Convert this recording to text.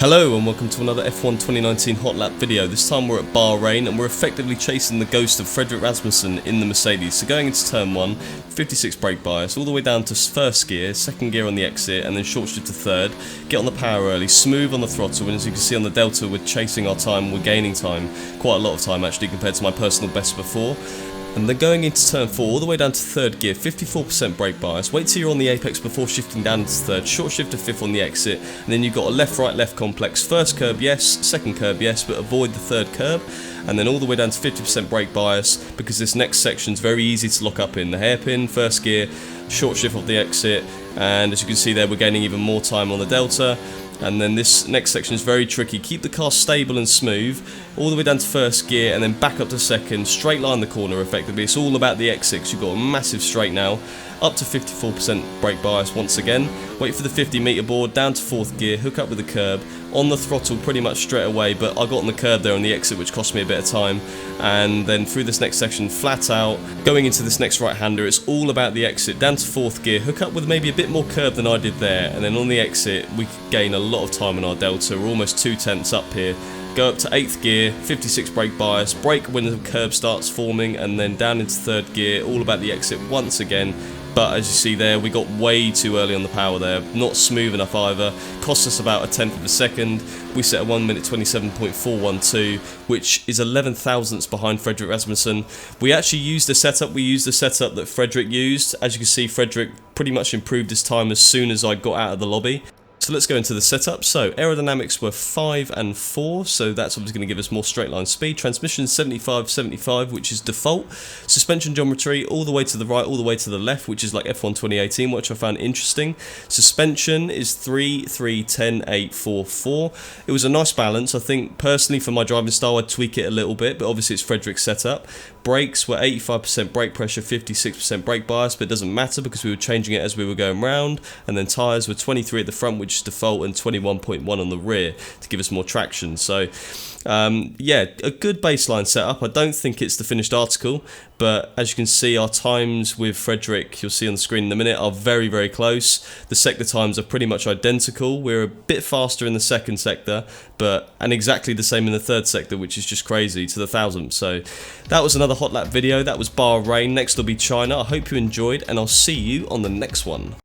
Hello and welcome to another F1 2019 Hotlap video. This time we're at Bahrain and we're effectively chasing the ghost of Frederick Rasmussen in the Mercedes. So going into turn 1, 56 brake bias, all the way down to first gear, second gear on the exit, and then short shift to third. Get on the power early, smooth on the throttle, and as you can see on the Delta, we're chasing our time, we're gaining time. Quite a lot of time actually compared to my personal best before. And then going into turn 4, all the way down to third gear, 54% brake bias. Wait till you're on the apex before shifting down into third, short shift to fifth on the exit, and then you've got a left-right-left complex. First curb, yes, second curb, yes, but avoid the third curb. And then all the way down to 50% brake bias, because this next section's very easy to lock up in. The hairpin, first gear, short shift off the exit, and as you can see there, we're gaining even more time on the Delta. And then this next section is very tricky. Keep the car stable and smooth, all the way down to first gear, and then back up to second, straight line the corner effectively. It's all about the exit, because you've got a massive straight now. Up to 54% brake bias once again. Wait for the 50-meter board, down to fourth gear, hook up with the curb. On the throttle pretty much straight away, but I got on the curb there on the exit, which cost me a bit of time. And then through this next section, flat out. Going into this next right-hander, it's all about the exit. Down to fourth gear, hook up with maybe a bit more curb than I did there. And then on the exit, we could gain a lot of time in our Delta. We're almost 2/10 up here. Go up to 8th gear, 56 brake bias, brake when the curb starts forming, and then down into 3rd gear, all about the exit once again. But as you see there, we got way too early on the power there, not smooth enough either, cost us about a tenth of a second. We set a 1 minute 27.412, which is 11 thousandths behind Frederick Rasmussen. We actually used the setup that Frederick used. As you can see, Frederick pretty much improved his time as soon as I got out of the lobby. So let's go into the setup. So aerodynamics were 5 and 4, so that's obviously going to give us more straight line speed. Transmission 75-75, which is default. Suspension geometry all the way to the right, all the way to the left, which is like F1 2018, which I found interesting. Suspension is 3, 3, 10, 8, 4, 4. It was a nice balance. I think personally for my driving style I'd tweak it a little bit, but obviously it's Frederick's setup. Brakes were 85% brake pressure, 56% brake bias, but it doesn't matter because we were changing it as we were going round. And then tyres were 23 at the front, which is default, and 21.1 on the rear to give us more traction. So yeah, a good baseline setup. I don't think it's the finished article, but as you can see, our times with Frederick, you'll see on the screen in a minute, are very, very close. The sector times are pretty much identical. We're a bit faster in the second sector, and exactly the same in the third sector, which is just crazy to the thousandth. So that was another Hotlap video. That was Bahrain. Next will be China. I hope you enjoyed, and I'll see you on the next one.